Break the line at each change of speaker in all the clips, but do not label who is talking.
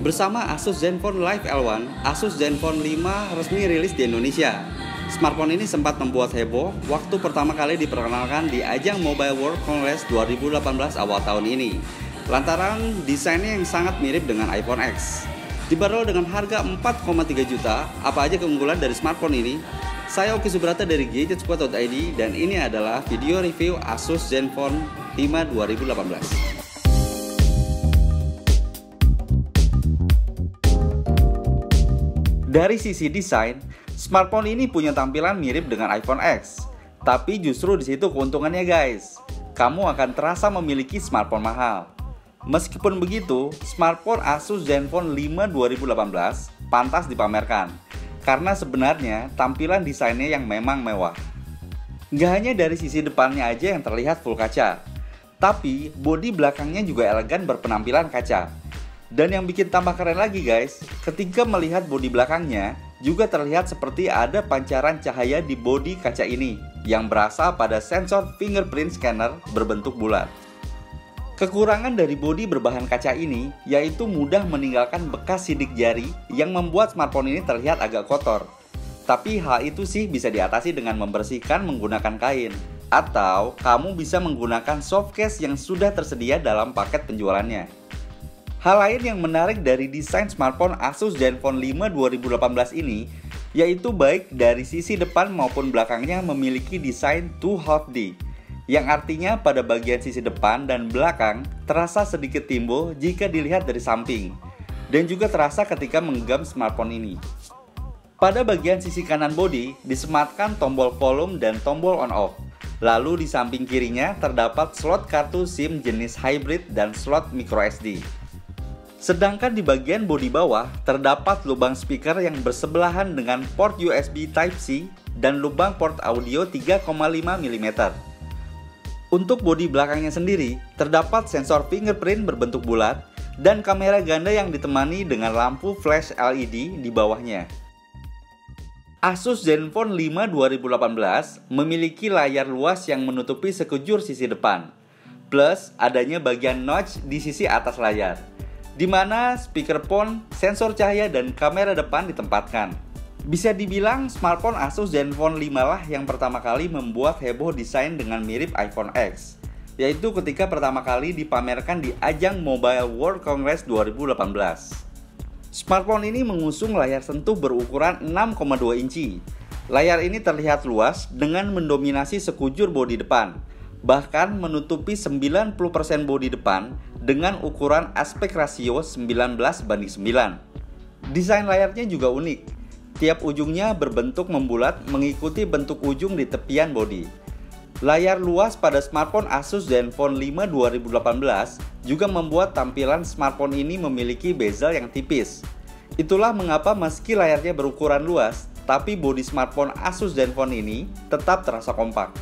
Bersama Asus Zenfone Live L1, Asus Zenfone 5 resmi rilis di Indonesia. Smartphone ini sempat membuat heboh waktu pertama kali diperkenalkan di ajang Mobile World Congress 2018 awal tahun ini. Lantaran desainnya yang sangat mirip dengan iPhone X. Dibanderol dengan harga 4,3 juta, apa aja keunggulan dari smartphone ini? Saya Oki Subrata dari GadgetSquad.id dan ini adalah video review Asus Zenfone 5 2018. Dari sisi desain, smartphone ini punya tampilan mirip dengan iPhone X. Tapi justru di situ keuntungannya guys. Kamu akan terasa memiliki smartphone mahal. Meskipun begitu, smartphone Asus Zenfone 5 2018 pantas dipamerkan. Karena sebenarnya tampilan desainnya yang memang mewah. Nggak hanya dari sisi depannya aja yang terlihat full kaca. Tapi bodi belakangnya juga elegan berpenampilan kaca. Dan yang bikin tambah keren lagi guys, ketika melihat bodi belakangnya, juga terlihat seperti ada pancaran cahaya di bodi kaca ini yang berasal pada sensor fingerprint scanner berbentuk bulat. Kekurangan dari bodi berbahan kaca ini yaitu mudah meninggalkan bekas sidik jari yang membuat smartphone ini terlihat agak kotor. Tapi hal itu sih bisa diatasi dengan membersihkan menggunakan kain. Atau kamu bisa menggunakan softcase yang sudah tersedia dalam paket penjualannya. Hal lain yang menarik dari desain smartphone Asus Zenfone 5 2018 ini yaitu baik dari sisi depan maupun belakangnya memiliki desain 2/2D yang artinya pada bagian sisi depan dan belakang terasa sedikit timbul jika dilihat dari samping dan juga terasa ketika menggenggam smartphone ini. Pada bagian sisi kanan bodi disematkan tombol volume dan tombol on off. Lalu di samping kirinya terdapat slot kartu SIM jenis hybrid dan slot microSD. Sedangkan di bagian bodi bawah terdapat lubang speaker yang bersebelahan dengan port USB Type-C dan lubang port audio 3,5 mm. Untuk bodi belakangnya sendiri terdapat sensor fingerprint berbentuk bulat dan kamera ganda yang ditemani dengan lampu flash LED di bawahnya. Asus Zenfone 5 2018 memiliki layar luas yang menutupi sekujur sisi depan, plus adanya bagian notch di sisi atas layar, di mana speakerphone, sensor cahaya, dan kamera depan ditempatkan. Bisa dibilang smartphone Asus Zenfone 5 lah yang pertama kali membuat heboh desain dengan mirip iPhone X, yaitu ketika pertama kali dipamerkan di ajang Mobile World Congress 2018. Smartphone ini mengusung layar sentuh berukuran 6,2 inci. Layar ini terlihat luas dengan mendominasi sekujur bodi depan, bahkan menutupi 90% bodi depan dengan ukuran aspek rasio 19:9. Desain layarnya juga unik. Tiap ujungnya berbentuk membulat mengikuti bentuk ujung di tepian bodi. Layar luas pada smartphone Asus Zenfone 5 2018 juga membuat tampilan smartphone ini memiliki bezel yang tipis. Itulah mengapa meski layarnya berukuran luas, tapi bodi smartphone Asus Zenfone ini tetap terasa kompak.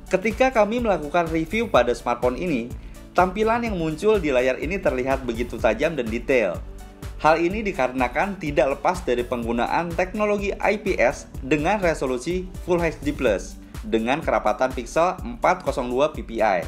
Ketika kami melakukan review pada smartphone ini, tampilan yang muncul di layar ini terlihat begitu tajam dan detail. Hal ini dikarenakan tidak lepas dari penggunaan teknologi IPS dengan resolusi Full HD+ dengan kerapatan pixel 402 ppi.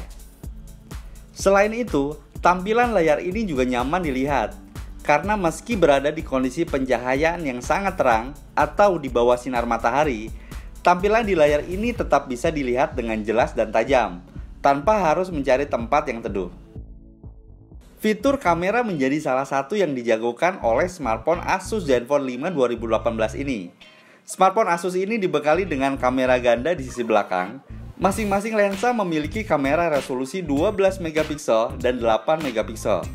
Selain itu, tampilan layar ini juga nyaman dilihat karena meski berada di kondisi pencahayaan yang sangat terang atau di bawah sinar matahari, tampilan di layar ini tetap bisa dilihat dengan jelas dan tajam, tanpa harus mencari tempat yang teduh. Fitur kamera menjadi salah satu yang dijagokan oleh smartphone Asus Zenfone 5 2018 ini. Smartphone Asus ini dibekali dengan kamera ganda di sisi belakang. Masing-masing lensa memiliki kamera resolusi 12 megapiksel dan 8 megapiksel.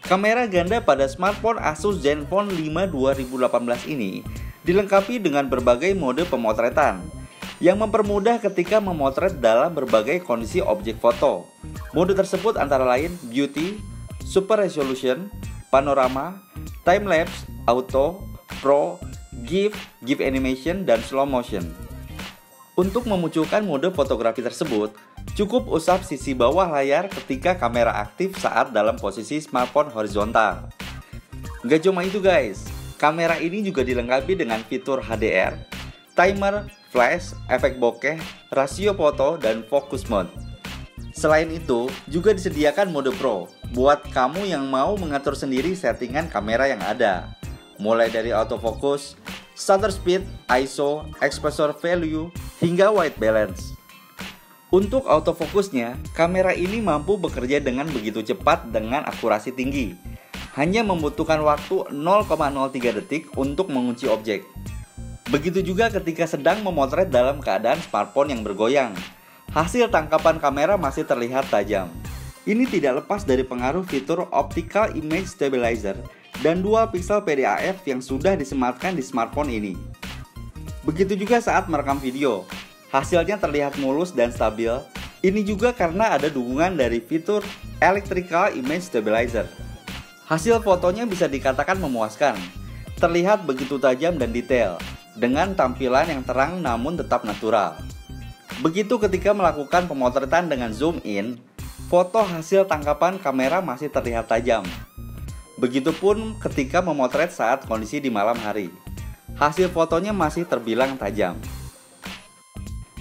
Kamera ganda pada smartphone Asus Zenfone 5 2018 ini dilengkapi dengan berbagai mode pemotretan yang mempermudah ketika memotret dalam berbagai kondisi objek foto. Mode tersebut antara lain Beauty, Super Resolution, Panorama, Time Lapse, Auto, Pro, GIF Animation, dan Slow Motion. Untuk memunculkan mode fotografi tersebut, cukup usap sisi bawah layar ketika kamera aktif saat dalam posisi smartphone horizontal. Gak cuma itu guys, kamera ini juga dilengkapi dengan fitur HDR, timer, flash, efek bokeh, rasio foto, dan focus mode. Selain itu, juga disediakan mode Pro, buat kamu yang mau mengatur sendiri settingan kamera yang ada, mulai dari autofocus, shutter speed, ISO, exposure value, hingga white balance. Untuk autofokusnya, kamera ini mampu bekerja dengan begitu cepat dengan akurasi tinggi. Hanya membutuhkan waktu 0,03 detik untuk mengunci objek. Begitu juga ketika sedang memotret dalam keadaan smartphone yang bergoyang. Hasil tangkapan kamera masih terlihat tajam. Ini tidak lepas dari pengaruh fitur Optical Image Stabilizer dan Dual Pixel PDAF yang sudah disematkan di smartphone ini. Begitu juga saat merekam video, hasilnya terlihat mulus dan stabil. Ini juga karena ada dukungan dari fitur Electrical Image Stabilizer. Hasil fotonya bisa dikatakan memuaskan, terlihat begitu tajam dan detail, dengan tampilan yang terang namun tetap natural. Begitu ketika melakukan pemotretan dengan zoom in, foto hasil tangkapan kamera masih terlihat tajam. Begitupun ketika memotret saat kondisi di malam hari, hasil fotonya masih terbilang tajam.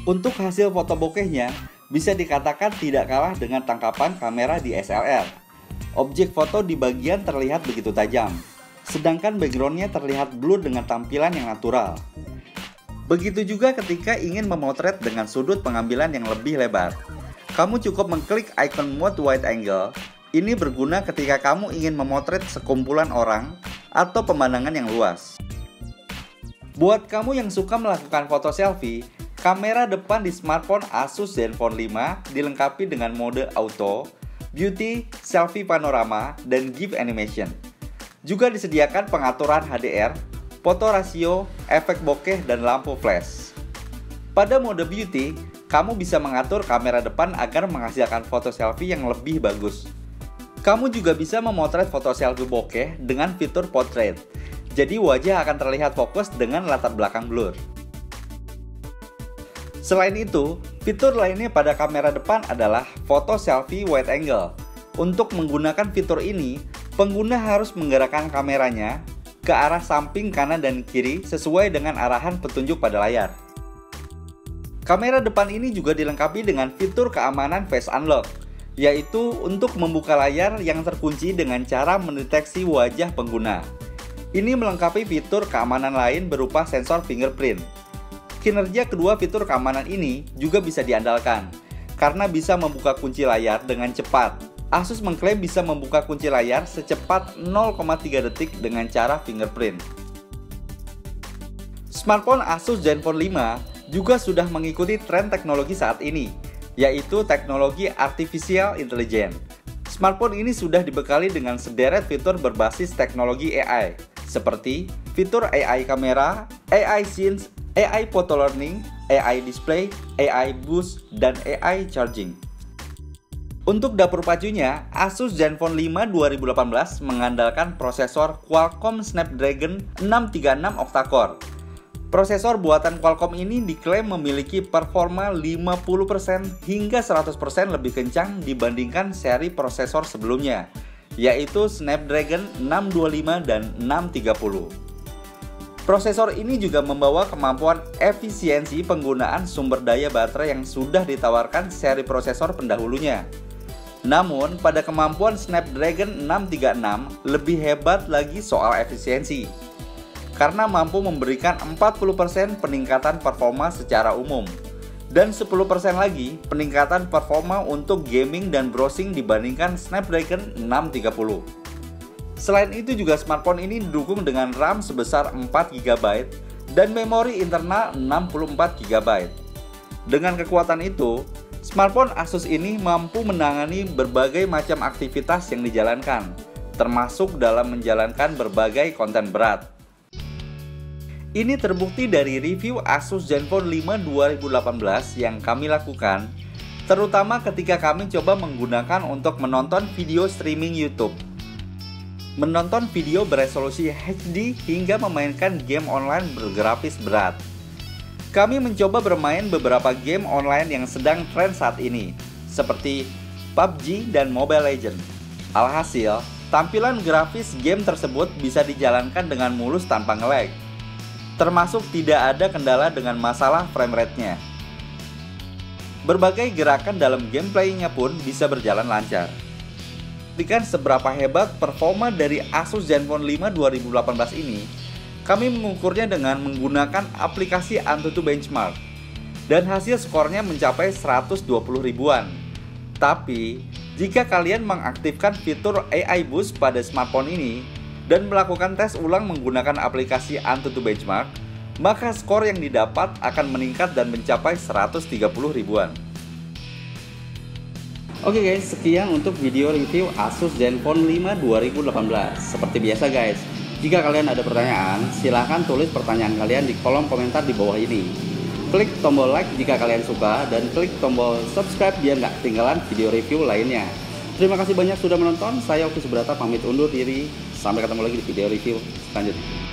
Untuk hasil foto bokehnya, bisa dikatakan tidak kalah dengan tangkapan kamera di SLR. Objek foto di bagian terlihat begitu tajam, sedangkan backgroundnya terlihat blur dengan tampilan yang natural. Begitu juga ketika ingin memotret dengan sudut pengambilan yang lebih lebar. Kamu cukup mengklik icon mode wide angle. Ini berguna ketika kamu ingin memotret sekumpulan orang atau pemandangan yang luas. Buat kamu yang suka melakukan foto selfie, kamera depan di smartphone Asus Zenfone 5 dilengkapi dengan mode auto, beauty, selfie panorama, dan GIF animation. Juga disediakan pengaturan HDR, foto rasio, efek bokeh, dan lampu flash. Pada mode beauty, kamu bisa mengatur kamera depan agar menghasilkan foto selfie yang lebih bagus. Kamu juga bisa memotret foto selfie bokeh dengan fitur portrait. Jadi wajah akan terlihat fokus dengan latar belakang blur. Selain itu, fitur lainnya pada kamera depan adalah foto selfie wide angle. Untuk menggunakan fitur ini, pengguna harus menggerakkan kameranya ke arah samping kanan dan kiri sesuai dengan arahan petunjuk pada layar. Kamera depan ini juga dilengkapi dengan fitur keamanan Face Unlock, yaitu untuk membuka layar yang terkunci dengan cara mendeteksi wajah pengguna. Ini melengkapi fitur keamanan lain berupa sensor fingerprint. Kinerja kedua fitur keamanan ini juga bisa diandalkan, karena bisa membuka kunci layar dengan cepat. Asus mengklaim bisa membuka kunci layar secepat 0,3 detik dengan cara fingerprint. Smartphone Asus Zenfone 5 juga sudah mengikuti tren teknologi saat ini, yaitu teknologi Artificial Intelligence. Smartphone ini sudah dibekali dengan sederet fitur berbasis teknologi AI, seperti fitur AI kamera, AI scenes, AI photo learning, AI display, AI boost, dan AI charging. Untuk dapur pacunya, Asus Zenfone 5 2018 mengandalkan prosesor Qualcomm Snapdragon 636 octa-core. Prosesor buatan Qualcomm ini diklaim memiliki performa 50% hingga 100% lebih kencang dibandingkan seri prosesor sebelumnya, yaitu Snapdragon 625 dan 630. Prosesor ini juga membawa kemampuan efisiensi penggunaan sumber daya baterai yang sudah ditawarkan seri prosesor pendahulunya. Namun, pada kemampuan Snapdragon 636 lebih hebat lagi soal efisiensi, karena mampu memberikan 40% peningkatan performa secara umum dan 10% lagi peningkatan performa untuk gaming dan browsing dibandingkan Snapdragon 630. Selain itu juga smartphone ini didukung dengan RAM sebesar 4GB dan memori internal 64GB. Dengan kekuatan itu, smartphone Asus ini mampu menangani berbagai macam aktivitas yang dijalankan, termasuk dalam menjalankan berbagai konten berat. Ini terbukti dari review Asus Zenfone 5 2018 yang kami lakukan, terutama ketika kami coba menggunakan untuk menonton video streaming YouTube, menonton video beresolusi HD hingga memainkan game online bergrafis berat. Kami mencoba bermain beberapa game online yang sedang tren saat ini, seperti PUBG dan Mobile Legends. Alhasil, tampilan grafis game tersebut bisa dijalankan dengan mulus tanpa nge-lag, termasuk tidak ada kendala dengan masalah frame rate-nya. Berbagai gerakan dalam gameplaynya pun bisa berjalan lancar. membuktikan seberapa hebat performa dari Asus Zenfone 5 2018 ini, kami mengukurnya dengan menggunakan aplikasi AnTuTu Benchmark. Dan hasil skornya mencapai 120 ribuan. Tapi, jika kalian mengaktifkan fitur AI Boost pada smartphone ini dan melakukan tes ulang menggunakan aplikasi AnTuTu Benchmark, maka skor yang didapat akan meningkat dan mencapai 130 ribuan. Oke guys, sekian untuk video review Asus Zenfone 5 2018. Seperti biasa guys, jika kalian ada pertanyaan, silahkan tulis pertanyaan kalian di kolom komentar di bawah ini. Klik tombol like jika kalian suka, dan klik tombol subscribe biar nggak ketinggalan video review lainnya. Terima kasih banyak sudah menonton, saya Oki Subrata pamit undur diri. Sampai ketemu lagi di video review selanjutnya.